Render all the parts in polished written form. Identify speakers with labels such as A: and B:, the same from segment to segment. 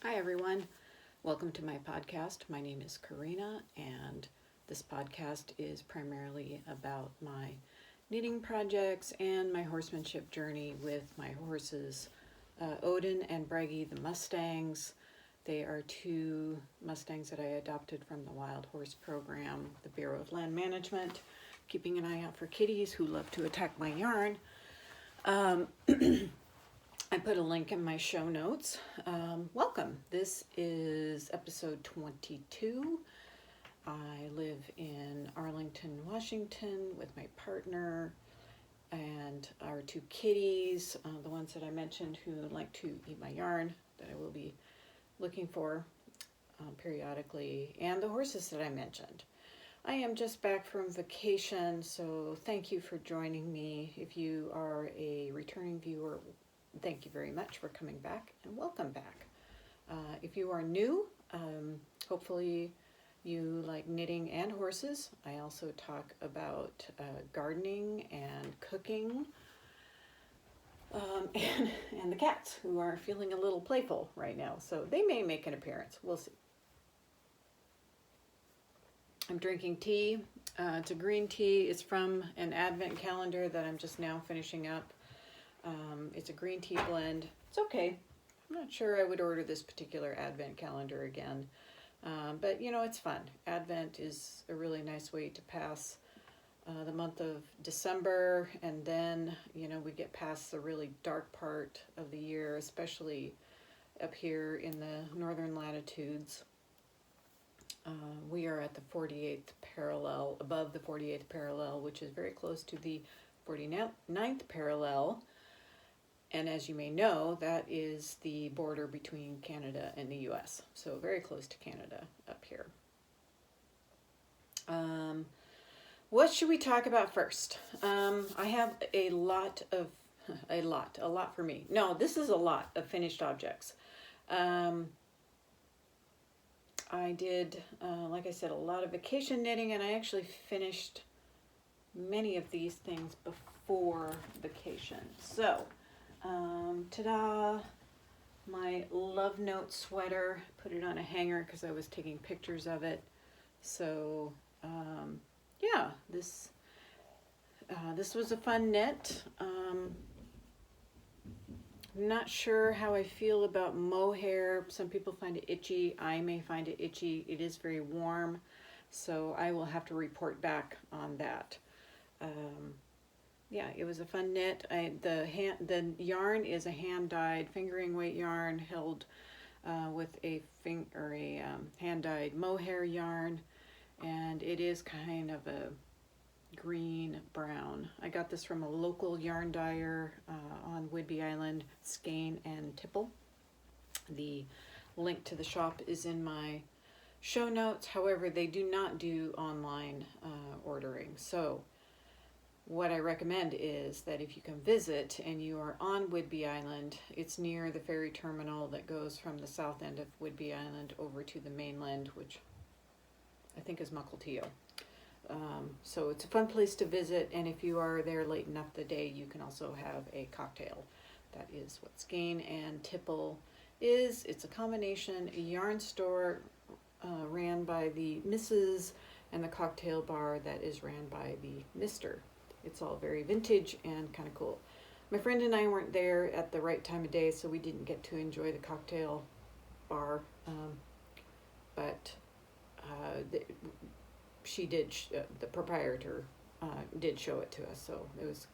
A: Hi everyone, welcome to my podcast. My name is Corrina and this podcast is primarily about my knitting projects and my horsemanship journey with my horses, Odin and Braggy the Mustangs. They are two Mustangs that I adopted from the Wild Horse Program, the Bureau of Land Management, keeping an eye out for kitties who love to attack my yarn. I put a link in my show notes. Welcome. This is episode 22. I live in Arlington, Washington with my partner and our two kitties, the ones that I mentioned who like to eat my yarn that I will be looking for periodically, and the horses that I mentioned. I am just back from vacation, so thank you for joining me. If you are a returning viewer, thank you very much for coming back and welcome back. If you are new, hopefully you like knitting and horses. I also talk about gardening and cooking and the cats who are feeling a little playful right now. So they may make an appearance. We'll see. I'm drinking tea. It's a green tea. It's from an advent calendar that I'm just now finishing up. It's a green tea blend. It's okay. I'm not sure I would order this particular advent calendar again. But you know, it's fun. Advent is a really nice way to pass the month of December, and then, you know, we get past the really dark part of the year, especially up here in the northern latitudes. We are at the 48th parallel, above the 48th parallel, which is very close to the 49th parallel. And as you may know, that is the border between Canada and the US. So very close to Canada up here. What should we talk about first? I have a lot for me. No, this is a lot of finished objects. I did, like I said, a lot of vacation knitting, and I actually finished many of these things before vacation. So, ta-da, my Lovenote sweater. Put it on a hanger because I was taking pictures of it. So, yeah, this was a fun knit. Not sure how I feel about mohair. Some people find it itchy. I may find it itchy. It is very warm, so I will have to report back on that. Yeah, it was a fun knit. The yarn is a hand-dyed fingering weight yarn held with a hand-dyed mohair yarn, and it is kind of a green brown. I got this from a local yarn dyer on Whidbey Island, Skein Tipple. The link to the shop is in my show notes. However, they do not do online ordering. So what I recommend is that if you can visit and you are on Whidbey Island, it's near the ferry terminal that goes from the south end of Whidbey Island over to the mainland, which I think is Mukilteo. So it's a fun place to visit, and if you are there late enough the day, you can also have a cocktail. That is what Skein Tipple is. It's a combination yarn store ran by the Mrs. and the cocktail bar that is ran by the Mr. It's all very vintage and kind of cool. My friend and I weren't there at the right time of day, so we didn't get to enjoy the cocktail bar, but she did. The proprietor did show it to us, so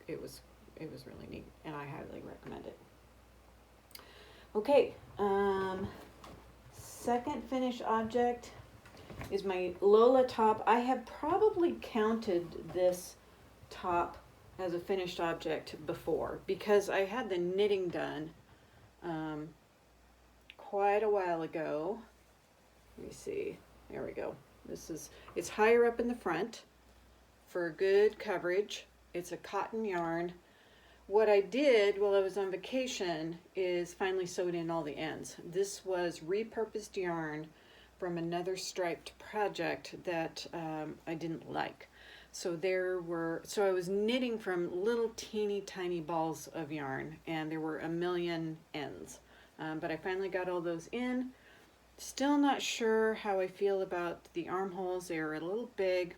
A: it was really neat, and I highly recommend it. Okay, second finished object is my Lola top. I have probably counted this top as a finished object before because I had the knitting done quite a while ago. Let me see. There we go. It's higher up in the front for good coverage. It's a cotton yarn. What I did while I was on vacation is finally sewed in all the ends. This was repurposed yarn from another striped project that I didn't like. So I was knitting from little teeny tiny balls of yarn, and there were a million ends. But I finally got all those in. Still not sure how I feel about the armholes. They're a little big.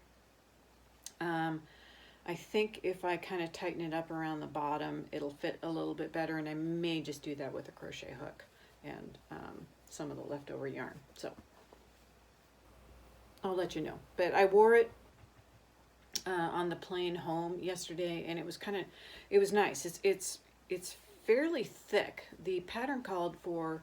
A: I think if I kind of tighten it up around the bottom, it'll fit a little bit better, and I may just do that with a crochet hook and some of the leftover yarn. So I'll let you know. But I wore it on the plane home yesterday, and it was nice. It's fairly thick. The pattern called for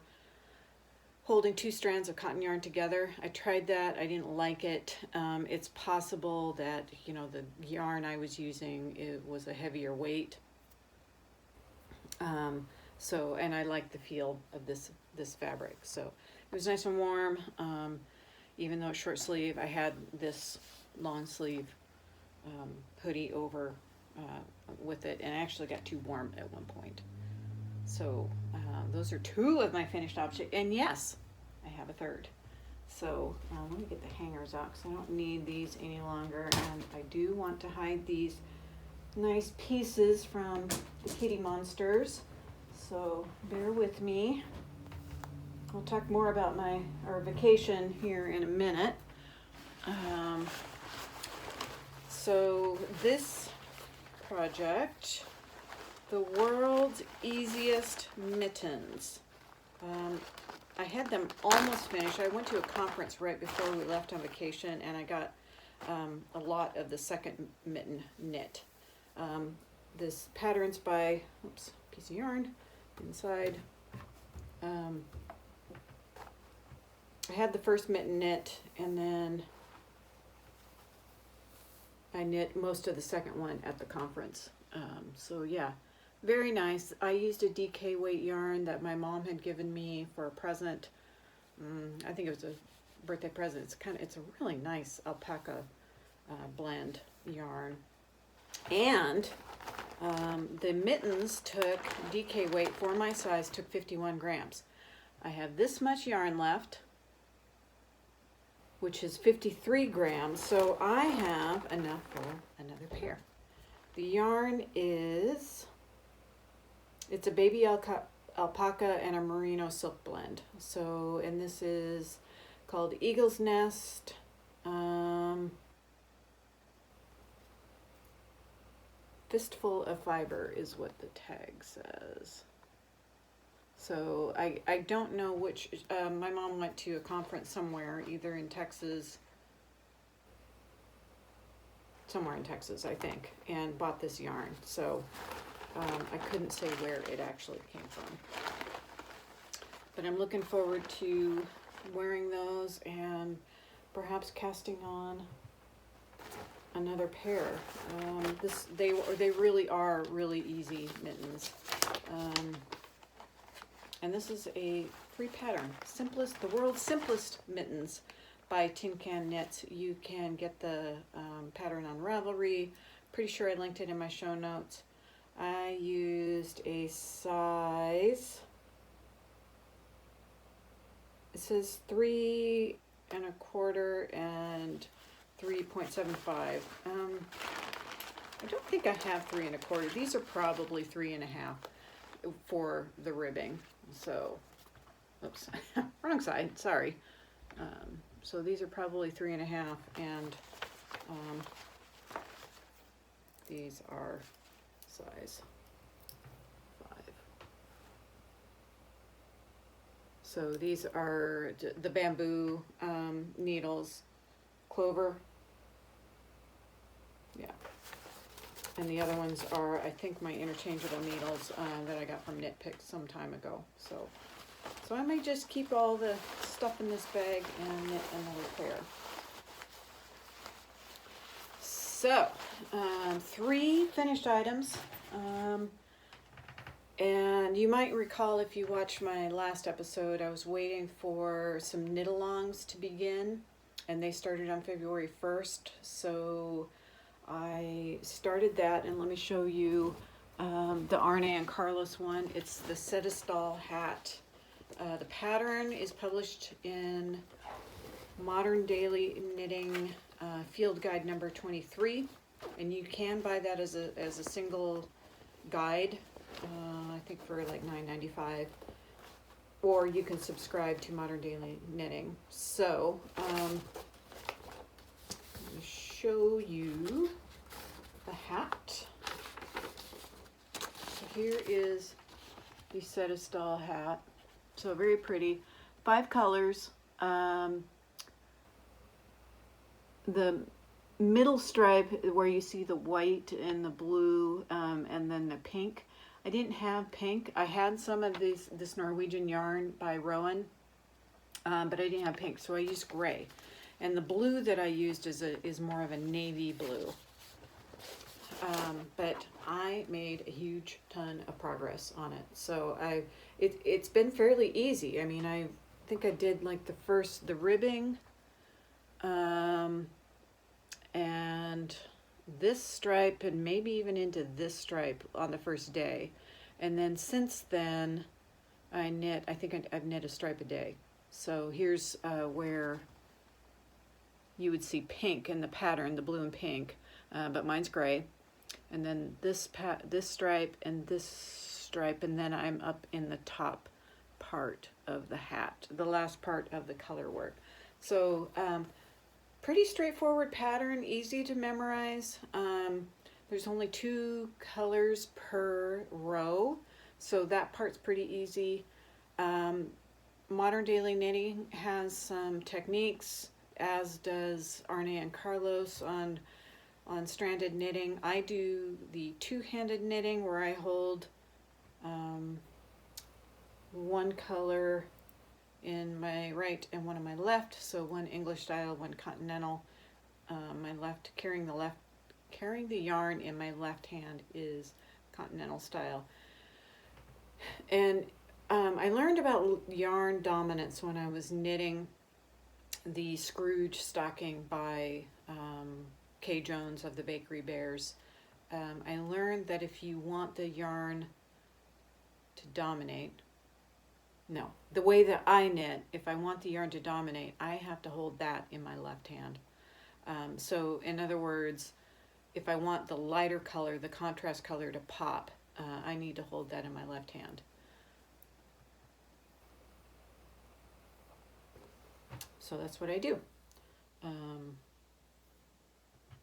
A: holding 2 strands of cotton yarn together. I tried that. I didn't like it. It's possible that, you know, the yarn I was using, it was a heavier weight. And I like the feel of this fabric. So it was nice and warm. Even though it's short sleeve, I had this long sleeve hoodie over with it, and I actually got too warm at one point. So those are 2 of my finished objects, and yes, I have a third. So let me get the hangers out because I don't need these any longer, and I do want to hide these nice pieces from the kitty monsters. So bear with me. I'll talk more about our vacation here in a minute. So this project, the world's easiest mittens. I had them almost finished. I went to a conference right before we left on vacation, and I got a lot of the second mitten knit. This pattern's by, oops, piece of yarn inside. I had the first mitten knit, and then I knit most of the second one at the conference. So yeah, very nice. I used a DK weight yarn that my mom had given me for a present. I think it was a birthday present. It's a really nice alpaca blend yarn. And the mittens took DK weight for my size, took 51 grams. I have this much yarn left, which is 53 grams, so I have enough for another pair. The yarn it's a baby alpaca and a merino silk blend. So, and this is called Eagle's Nest. Fistful of Fiber is what the tag says. So I don't know which, my mom went to a conference somewhere, either in Texas, somewhere in Texas, I think, and bought this yarn. So I couldn't say where it actually came from. But I'm looking forward to wearing those and perhaps casting on another pair. They really are really easy mittens. And this is a free pattern, the world's simplest mittens by tincanknits. You can get the pattern on Ravelry. Pretty sure I linked it in my show notes. I used a size, it says 3 1/4 and 3.75. I don't think I have 3 1/4. These are probably 3 1/2 for the ribbing. So, oops, wrong side, sorry. So these are probably 3 1/2, and these are size 5. So these are the bamboo needles, clover. Yeah. And the other ones are, I think, my interchangeable needles that I got from Knitpicks some time ago. So I may just keep all the stuff in this bag and knit another pair. So, 3 finished items. And you might recall, if you watched my last episode, I was waiting for some knit-alongs to begin, and they started on February 1st. So I started that, and let me show you the Arne and Carlos one. It's the Sedestal hat. The pattern is published in Modern Daily Knitting Field Guide number 23, and you can buy that as a single guide. I think for like $9.95. or you can subscribe to Modern Daily Knitting. So, I'm going to show you the hat. So here is the Setestall hat. So very pretty. 5 colors. The middle stripe where you see the white and the blue, and then the pink. I didn't have pink. I had some of this Norwegian yarn by Rowan, but I didn't have pink, so I used gray. And the blue that I used is more of a navy blue. But I made a huge ton of progress on it. So it's been fairly easy. I mean, I think I did like the ribbing, and this stripe, and maybe even into this stripe on the first day. And then since then, I think I've knit a stripe a day. So here's where you would see pink in the pattern, the blue and pink, but mine's gray. And then this stripe and this stripe, and then I'm up in the top part of the hat, the last part of the color work. So pretty straightforward pattern, easy to memorize. There's only 2 colors per row, so that part's pretty easy. Modern Daily Knitting has some techniques, as does Arne and Carlos on stranded knitting. I do the 2-handed knitting where I hold one color in my right and one in my left, so one English style, one continental. My left, carrying the yarn in my left hand is continental style. And I learned about yarn dominance when I was knitting the Scrooge stocking by Kay Jones of the Bakery Bears. I learned that if you want the yarn to dominate, the way that I knit, if I want the yarn to dominate, I have to hold that in my left hand. So in other words, if I want the lighter color, the contrast color to pop, I need to hold that in my left hand. So that's what I do.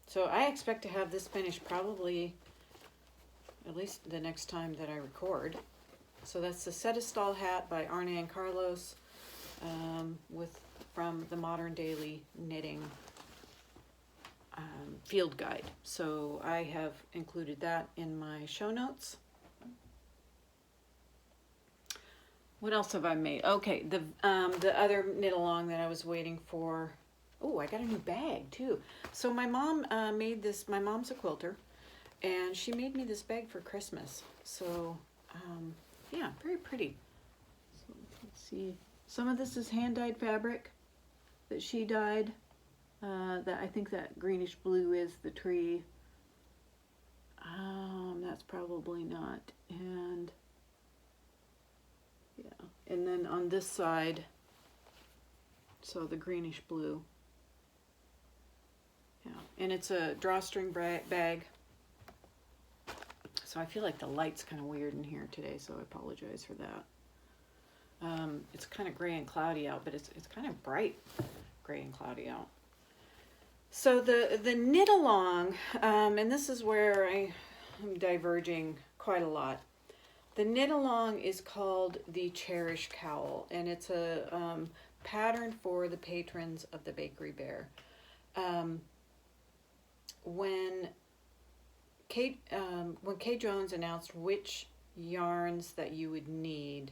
A: So I expect to have this finished probably at least the next time that I record. So that's the Setestall hat by Arne and Carlos, from the Modern Daily Knitting field guide. So I have included that in my show notes. What else have I made? Okay, the other knit along that I was waiting for. Oh, I got a new bag too. So my mom made this. My mom's a quilter, and she made me this bag for Christmas. So yeah, very pretty. So let's see. Some of this is hand-dyed fabric that she dyed. That I think that greenish blue is the tree. That's probably not. And yeah, and then on this side, so the greenish blue. Yeah, and it's a drawstring bag. So I feel like the light's kind of weird in here today, so I apologize for that. It's kind of gray and cloudy out, but it's kind of bright gray and cloudy out. So the knit along, and this is where I'm diverging quite a lot. The knit along is called the Cherish Cowl, and it's a pattern for the patrons of the Bakery Bear. When Kay Jones announced which yarns that you would need,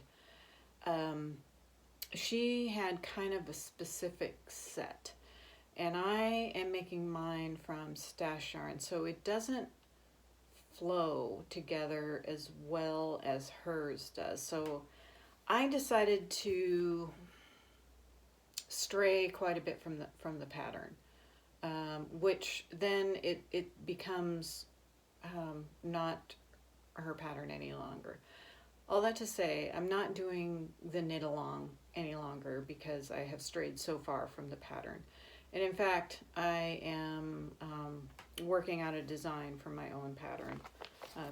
A: she had kind of a specific set, and I am making mine from stash yarn, so it doesn't flow together as well as hers does. So I decided to stray quite a bit from the pattern, which then it becomes not her pattern any longer. All that to say, I'm not doing the knit along any longer because I have strayed so far from the pattern. And in fact, I am working out a design for my own pattern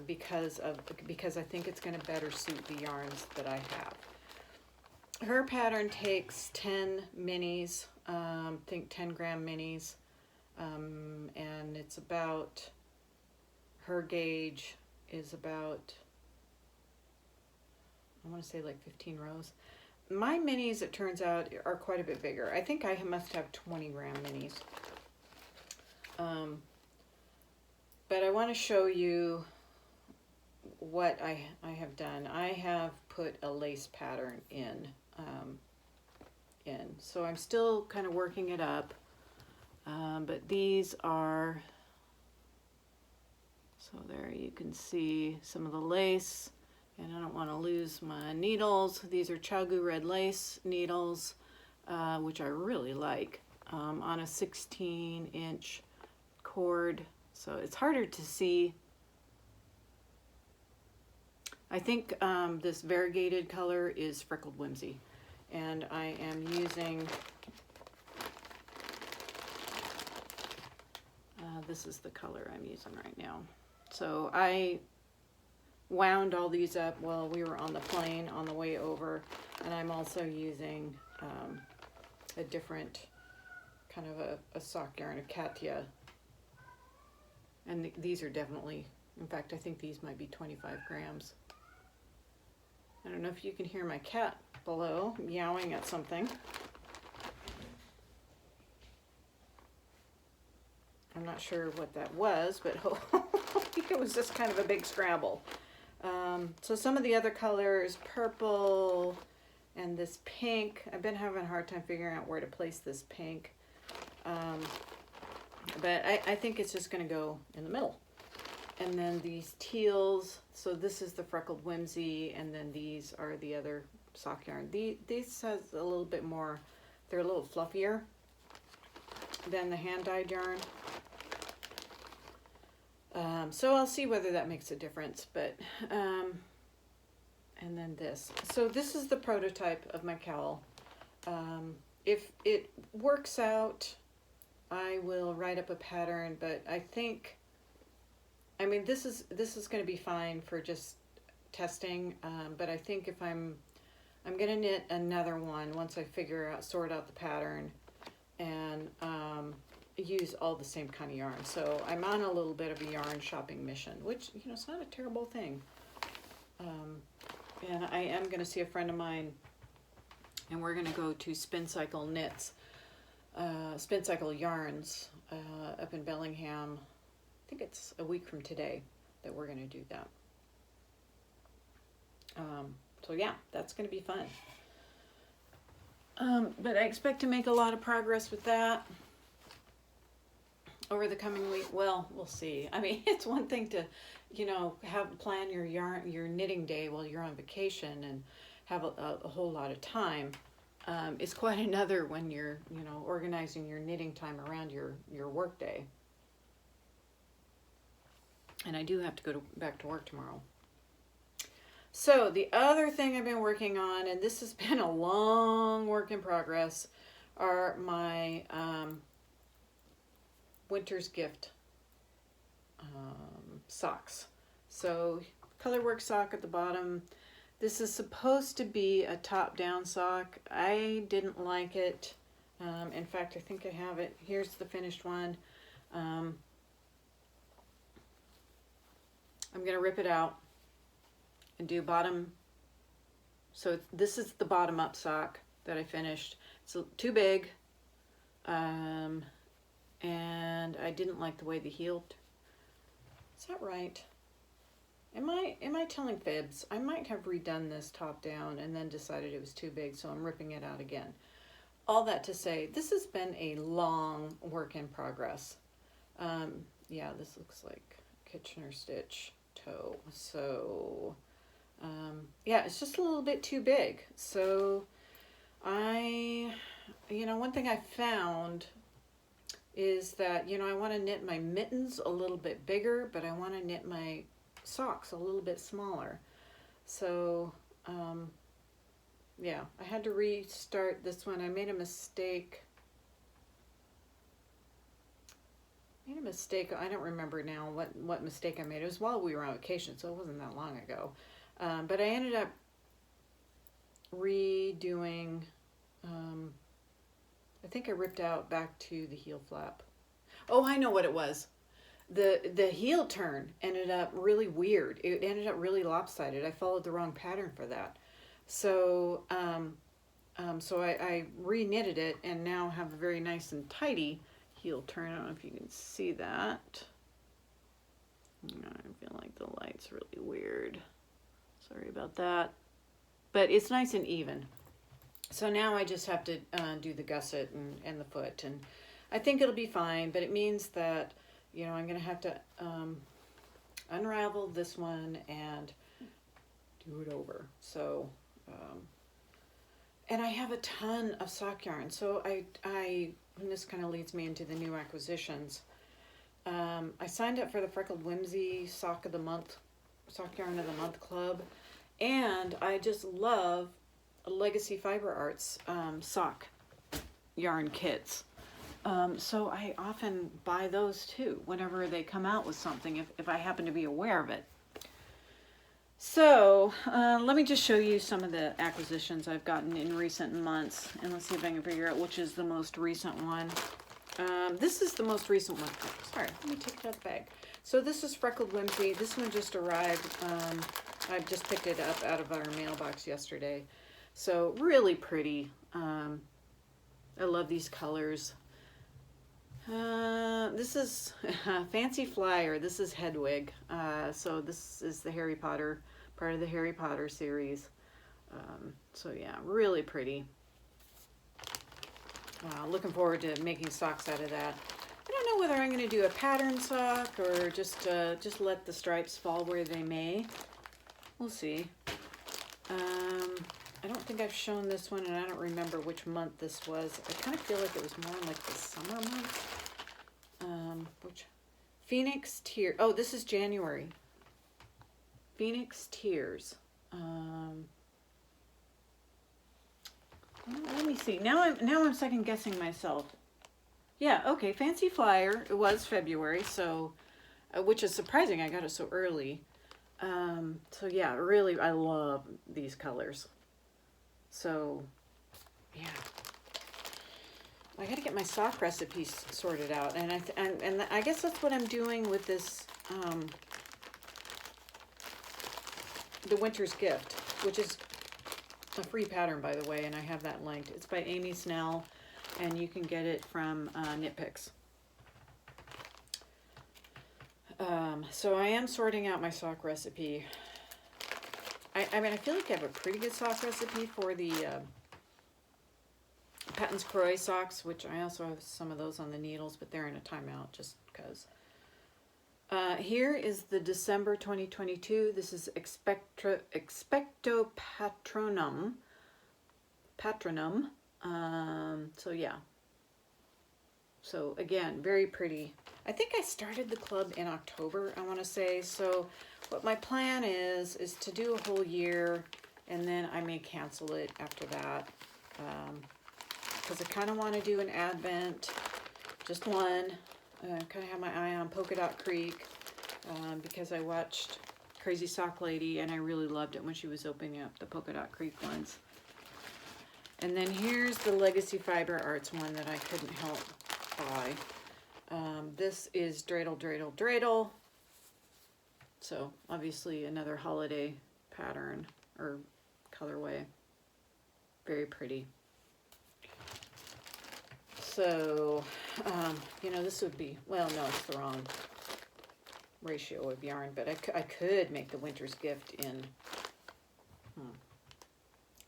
A: because I think it's going to better suit the yarns that I have. her pattern takes 10 minis, I think 10 gram minis, and it's about, her gauge is about, I want to say like 15 rows. My minis, it turns out, are quite a bit bigger. I think I must have 20 gram minis. But I want to show you what I have done. I have put a lace pattern in. So I'm still kind of working it up. But these are, so there you can see some of the lace, and I don't want to lose my needles. These are Chagu red lace needles, which I really like, on a 16-inch cord. So it's harder to see. I think this variegated color is Freckled Whimsy, and I am using, this is the color I'm using right now. So I wound all these up while we were on the plane on the way over, and I'm also using a different kind of a sock yarn, a Katia, and these are definitely, in fact, I think these might be 25 grams. I don't know if you can hear my cat below meowing at something. I'm not sure what that was, but I think it was just kind of a big scramble. So some of the other colors, purple and this pink. I've been having a hard time figuring out where to place this pink. But I think it's just going to go in the middle. And then these teals, so this is the Freckled Whimsy, and then these are the other sock yarn. These has a little bit more, they're a little fluffier than the hand-dyed yarn. So I'll see whether that makes a difference, but, and then this. So this is the prototype of my cowl. If it works out, I will write up a pattern, but I think, I mean, this is going to be fine for just testing, but I think if I'm going to knit another one once I sort out the pattern, and use all the same kind of yarn. So I'm on a little bit of a yarn shopping mission, which, you know, it's not a terrible thing. And I am going to see a friend of mine, and we're going to go to Spin Cycle Knits, Spin Cycle Yarns up in Bellingham. I think it's a week from today that we're going to do that. So yeah, that's going to be fun. But I expect to make a lot of progress with that over the coming week. Well, we'll see. I mean, it's one thing to, you know, plan your knitting day while you're on vacation and have a whole lot of time. It's quite another when you're, you know, organizing your knitting time around your work day. And I do have to go back to work tomorrow. So the other thing I've been working on, and this has been a long work in progress, are my winter's gift socks. So colorwork sock at the bottom. This is supposed to be a top-down sock. I didn't like it. In fact, I think I have it. Here's the finished one. I'm going to rip it out and do bottom. So this is the bottom-up sock that I finished. It's too big. And I didn't like the way the heel. Is that right? Am I telling fibs? I might have redone this top down and then decided it was too big, so I'm ripping it out again. All that to say, this has been a long work in progress. Yeah, this looks like Kitchener stitch toe. So yeah, it's just a little bit too big. So you know, one thing I found is that, you know, I want to knit my mittens a little bit bigger, but I want to knit my socks a little bit smaller. So yeah, I had to restart this one. I made a mistake. I don't remember now what mistake I made. It was while we were on vacation, so it wasn't that long ago. But I ended up redoing, I think I ripped out back to the heel flap. Oh, I know what it was. The heel turn ended up really weird. It ended up really lopsided. I followed the wrong pattern for that. So, so I re-knitted it and now have a very nice and tidy heel turn. I don't know if you can see that. I feel like the light's really weird. Sorry about that. But it's nice and even. So now I just have to do the gusset and the foot. And I think it'll be fine, but it means that, you know, I'm going to have to unravel this one and do it over. So, and I have a ton of sock yarn. So and this kind of leads me into the new acquisitions. I signed up for the Freckled Whimsy Sock Yarn of the Month Club, and I just love Legacy Fiber Arts sock yarn kits. So I often buy those too whenever they come out with something, if I happen to be aware of it. So let me just show you some of the acquisitions I've gotten in recent months, and let's see if I can figure out which is the most recent one. This is the most recent one. Oh, sorry, let me take it out of the bag. So this is Freckled Whimsy. This one just arrived. I just picked it up out of our mailbox yesterday. So really pretty. I love these colors. This is Fancy Flyer. This is Hedwig. So this is the Harry Potter, part of the Harry Potter series. So yeah, really pretty. Looking forward to making socks out of that. I don't know whether I'm going to do a pattern sock or just let the stripes fall where they may. We'll see. I don't think I've shown this one, and I don't remember which month this was. I kind of feel like it was more like the summer month. Which Phoenix Tears. Oh, this is January. Phoenix Tears. Let me see. Now I'm second guessing myself. Yeah, okay. Fancy Flyer. It was February, so which is surprising. I got it so early. So yeah, really, I love these colors. So, yeah. I got to get my sock recipes sorted out, and I guess that's what I'm doing with this, the Winter's Gift, which is a free pattern, by the way, and I have that linked. It's by Amy Snell, and you can get it from Knitpicks. So I am sorting out my sock recipe. I mean, I feel like I have a pretty good sock recipe for the Paton Kroy socks, which I also have some of those on the needles, but they're in a timeout just because. Here is the December 2022. This is Expecto Patronum. So yeah. So again, very pretty. I think I started the club in October, I want to say. So what my plan is to do a whole year, and then I may cancel it after that. Because I kind of want to do an Advent, just one. Kind of have my eye on Polka Dot Creek, because I watched Crazy Sock Lady, and I really loved it when she was opening up the Polka Dot Creek ones. And then here's the Legacy Fiber Arts one that I couldn't help buy. This is Dreidel, Dreidel, Dreidel. So obviously another holiday pattern or colorway. Very pretty. So, you know, this would be, well, no, it's the wrong ratio of yarn, but I could make the Winter's Gift in,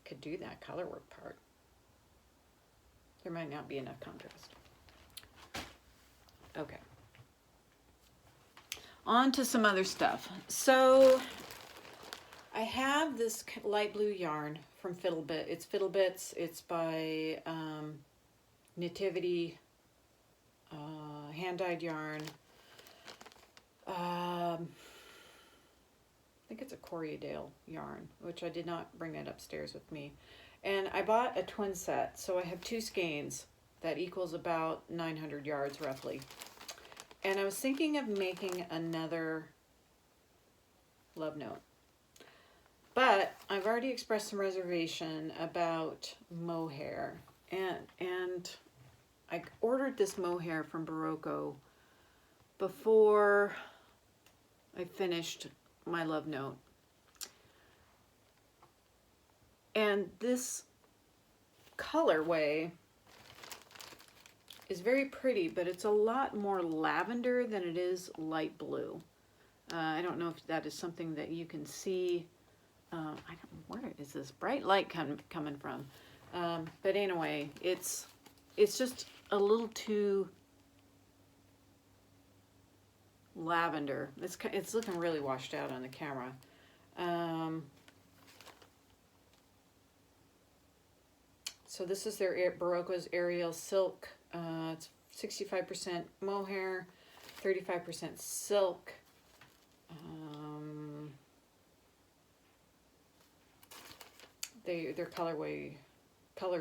A: could do that color work part. There might not be enough contrast. Okay. On to some other stuff. So I have this light blue yarn from Fiddlebit. It's Fiddlebits. It's by Nativity, hand-dyed yarn. I think it's a Corriedale yarn, which I did not bring it upstairs with me. And I bought a twin set, so I have two skeins. That equals about 900 yards roughly. And I was thinking of making another Lovenote. But I've already expressed some reservation about mohair, and I ordered this mohair from Berroco before I finished my Lovenote. And this colorway is very pretty, but it's a lot more lavender than it is light blue. I don't know if that is something that you can see. I don't know, where is this bright light coming from? But anyway, it's just a little too lavender. It's looking really washed out on the camera. So this is their Berroco's Aerial Silk. It's 65% mohair, 35% silk. Their color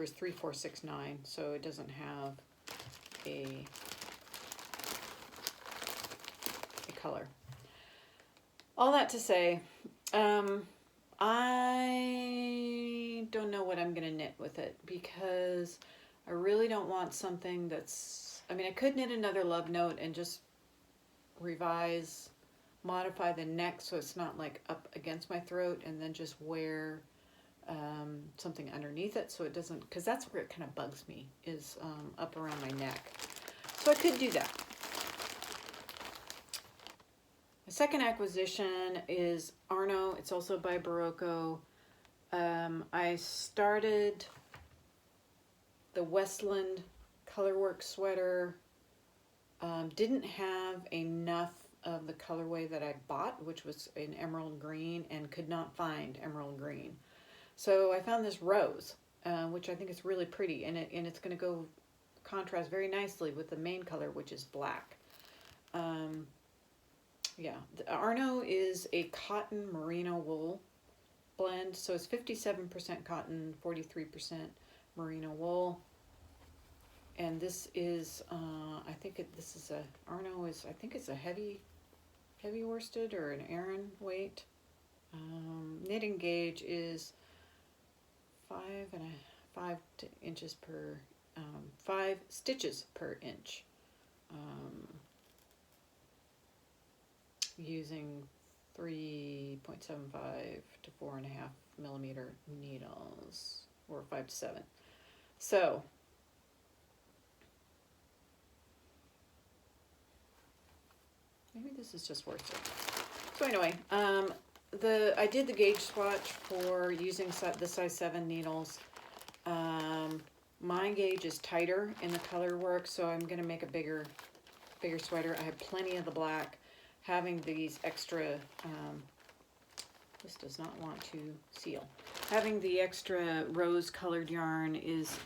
A: is 3469, so it doesn't have a color. All that to say, I don't know what I'm gonna knit with it, because I really don't want something that's, I mean, I could knit another Lovenote and just modify the neck so it's not like up against my throat, and then just wear something underneath it so it doesn't, because that's where it kind of bugs me, is up around my neck. So I could do that. The second acquisition is Arne. It's also by Berroco. I started the Westland Colorwork sweater. Didn't have enough of the colorway that I bought, which was in emerald green, and could not find emerald green. So I found this rose, which I think is really pretty, and it's going to go contrast very nicely with the main color, which is black. Yeah, the Arne is a cotton merino wool blend, so it's 57% cotton, 43% merino wool. And this is, I think Arne is, I think it's a heavy worsted or an Aran weight. Knitting gauge is 5 inches per, 5 stitches per inch. Using 3.75 to 4.5 millimeter needles, or 5 to 7. So maybe this is just worth it. So anyway, I did the gauge swatch for using the size 7 needles. My gauge is tighter in the color work, so I'm going to make a bigger sweater. I have plenty of the black. Having these extra, this does not want to seal. Having the extra rose colored yarn is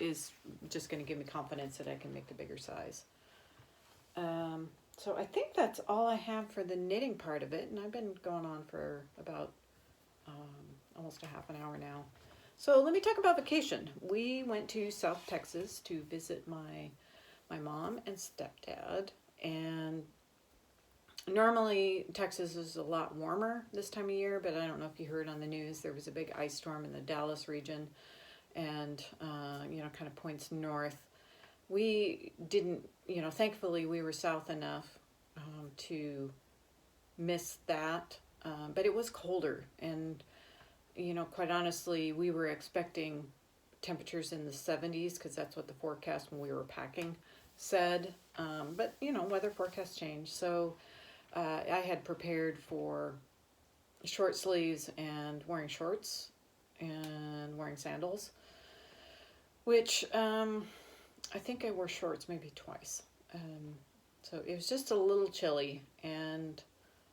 A: just going to give me confidence that I can make the bigger size. So I think that's all I have for the knitting part of it, and I've been going on for about almost a half an hour now. So let me talk about vacation. We went to South Texas to visit my mom and stepdad, and normally Texas is a lot warmer this time of year, but I don't know if you heard on the news, there was a big ice storm in the Dallas region, and kind of points north. We didn't, thankfully we were south enough to miss that, but it was colder, and quite honestly, we were expecting temperatures in the 70s, because that's what the forecast when we were packing said, but weather forecasts change. So I had prepared for short sleeves and wearing shorts and wearing sandals, which I think I wore shorts maybe twice. So it was just a little chilly, and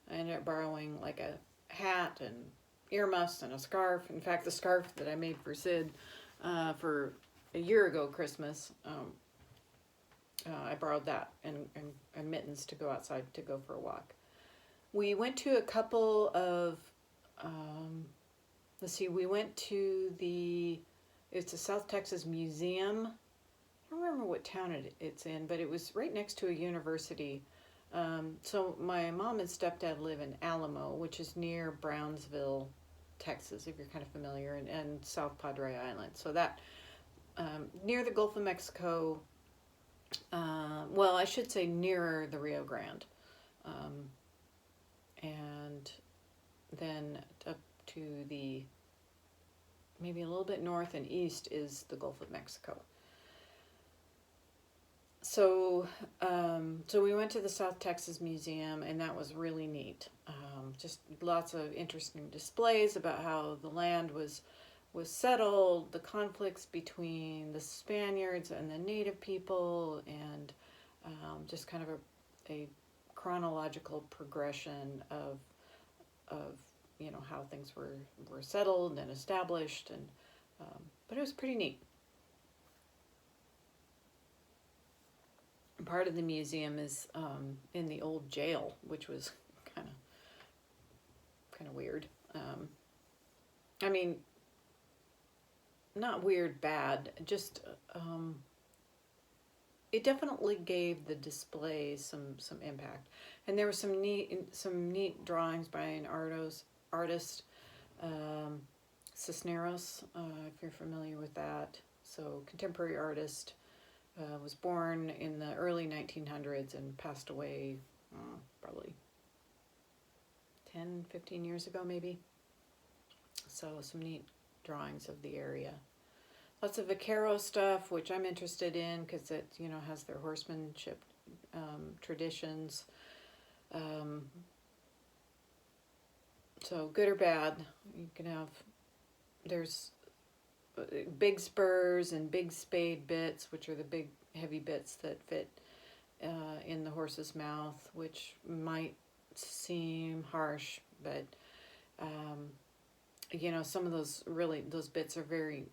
A: I ended up borrowing like a hat and earmuffs and a scarf. In fact, the scarf that I made for Sid for a year ago Christmas, I borrowed that, and mittens to go outside to go for a walk. We went to a couple of, we went to it's a South Texas museum. I don't remember what town it's in, but it was right next to a university. So my mom and stepdad live in Alamo, which is near Brownsville, Texas, if you're kind of familiar, and South Padre Island. So that, near the Gulf of Mexico, well, I should say nearer the Rio Grande. And then up to the, maybe a little bit north and east is the Gulf of Mexico. So, so we went to the South Texas Museum, and that was really neat. Just lots of interesting displays about how the land was settled, the conflicts between the Spaniards and the native people, and just kind of a chronological progression of you know, how things were settled and established, and but it was pretty neat. Part of the museum is in the old jail, which was kind of weird. I mean, not weird, bad. Just it definitely gave the display some impact, and there were some neat drawings by an artist, Cisneros, if you're familiar with that. So contemporary artist. Was born in the early 1900s and passed away probably 10, 15 years ago maybe. So some neat drawings of the area. Lots of vaquero stuff, which I'm interested in because it, you know, has their horsemanship traditions. So good or bad, you can have, there's big spurs and big spade bits, which are the big heavy bits that fit in the horse's mouth, which might seem harsh, but you know, some of those bits are very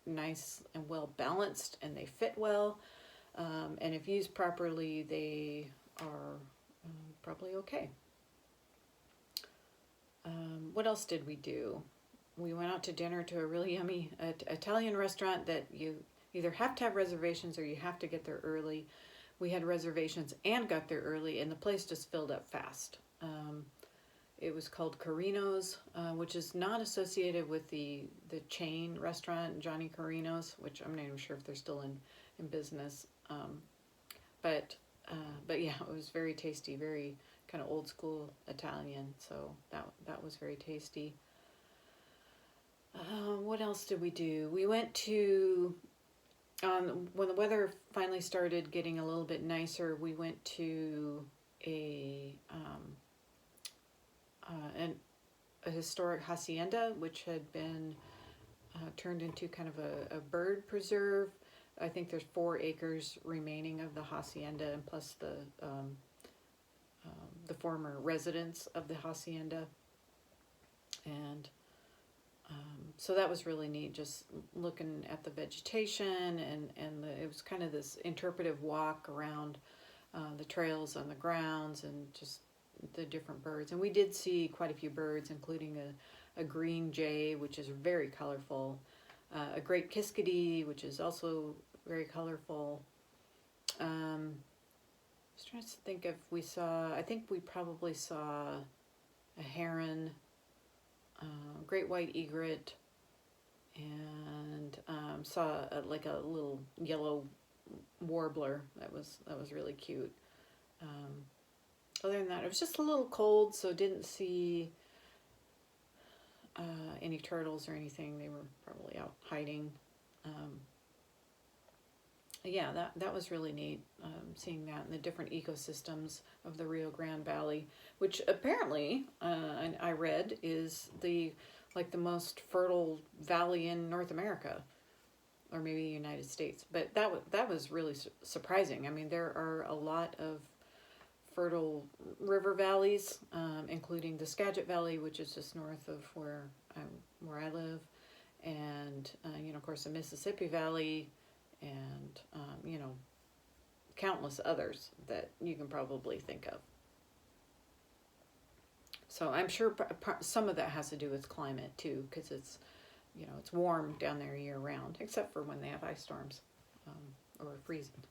A: nice and well balanced, and they fit well, and if used properly, they are probably okay. What else did we do? We went out to dinner to a really yummy Italian restaurant that you either have to have reservations or you have to get there early. We had reservations and got there early, and the place just filled up fast. It was called Carino's, which is not associated with the chain restaurant, Johnny Carino's, which I'm not even sure if they're still in business. But yeah, it was very tasty, very kind of old school Italian. So that was very tasty. What else did we do? We went to, when the weather finally started getting a little bit nicer, we went to a historic hacienda, which had been turned into kind of a bird preserve. I think there's 4 acres remaining of the hacienda, and plus the former residents of the hacienda. And so that was really neat, just looking at the vegetation, and it was kind of this interpretive walk around the trails on the grounds and just the different birds. And we did see quite a few birds, including a green jay, which is very colorful, a great kiskadee, which is also very colorful. I was trying to think if we saw, I think we probably saw a heron, great white egret, and saw like a little yellow warbler that was really cute. Other than that, it was just a little cold, so didn't see any turtles or anything. They were probably out hiding. Yeah, that was really neat, seeing that and the different ecosystems of the Rio Grande Valley, which apparently, and I read, is the most fertile valley in North America, or maybe United States. But that was really surprising. I mean, there are a lot of fertile river valleys, including the Skagit Valley, which is just north of where I live, and you know, of course, the Mississippi Valley, and you know, countless others that you can probably think of. So I'm sure some of that has to do with climate too, because it's, you know, it's warm down there year round, except for when they have ice storms, or freezing,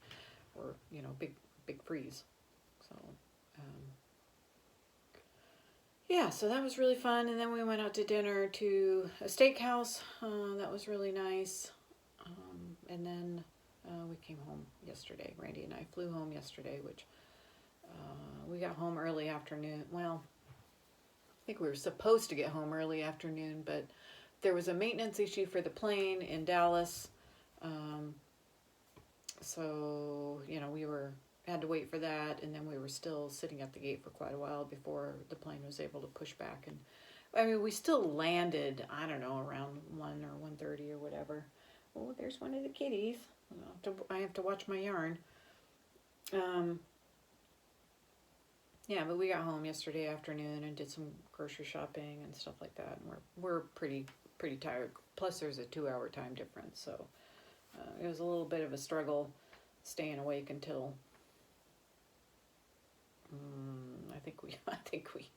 A: or, you know, big freeze. So yeah, so that was really fun. And then we went out to dinner to a steakhouse. That was really nice. And then we came home yesterday. Randy and I flew home yesterday, which we got home early afternoon. Well, I think we were supposed to get home early afternoon, but there was a maintenance issue for the plane in Dallas. So, you know, we had to wait for that, and then we were still sitting at the gate for quite a while before the plane was able to push back. And I mean, we still landed, I don't know, around 1 or 1:30 or whatever. Oh, there's one of the kitties. I have to watch my yarn. Yeah, but we got home yesterday afternoon and did some grocery shopping and stuff like that. And we're pretty tired. Plus, there's a 2-hour time difference, so it was a little bit of a struggle staying awake until I think we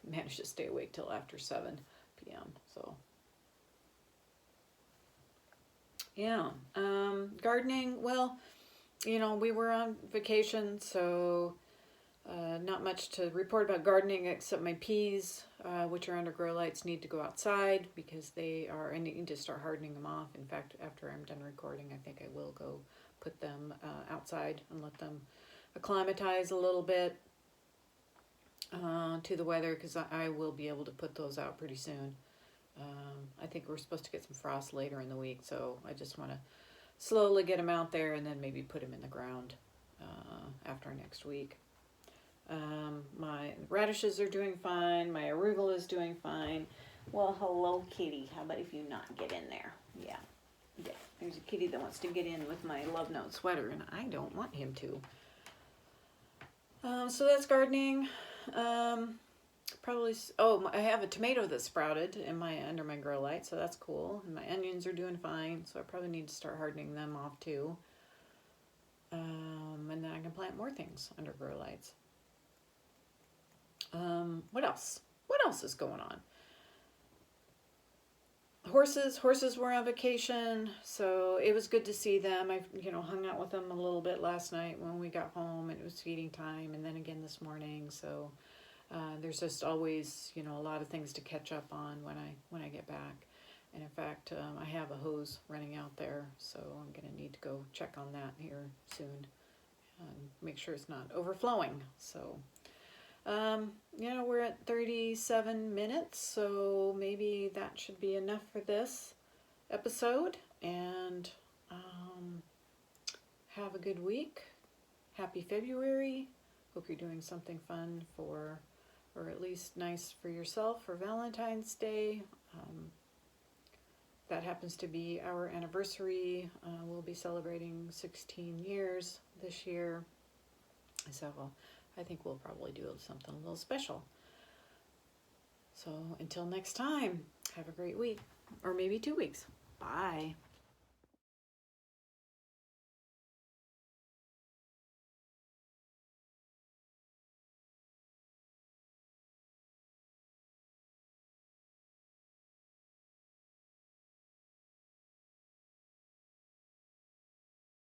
A: managed to stay awake till after 7 p.m. So yeah, gardening. Well, you know, we were on vacation, so not much to report about gardening except my peas, which are under grow lights, need to go outside because I need to start hardening them off. In fact, after I'm done recording, I think I will go put them outside and let them acclimatize a little bit to the weather, because I will be able to put those out pretty soon. I think we're supposed to get some frost later in the week, so I just want to slowly get them out there and then maybe put them in the ground after next week. My radishes are doing fine. My arugula is doing fine. Well, hello, kitty. How about if you not get in there? Yeah. There's a kitty that wants to get in with my Lovenote sweater, and I don't want him to. So that's gardening. I have a tomato that sprouted under my grow light, so that's cool. And my onions are doing fine, so I probably need to start hardening them off too. And then I can plant more things under grow lights. What else? What else is going on? Horses were on vacation, so it was good to see them. I, hung out with them a little bit last night when we got home, and it was feeding time, and then again this morning. So there's just always, a lot of things to catch up on when I get back. And in fact, I have a hose running out there, so I'm gonna need to go check on that here soon, make sure it's not overflowing. So. We're at 37 minutes, so maybe that should be enough for this episode. And have a good week. Happy February. Hope you're doing something fun or at least nice for yourself for Valentine's Day. That happens to be our anniversary. We'll be celebrating 16 years this year. So I think we'll probably do something a little special. So until next time, have a great week, or maybe 2 weeks. Bye.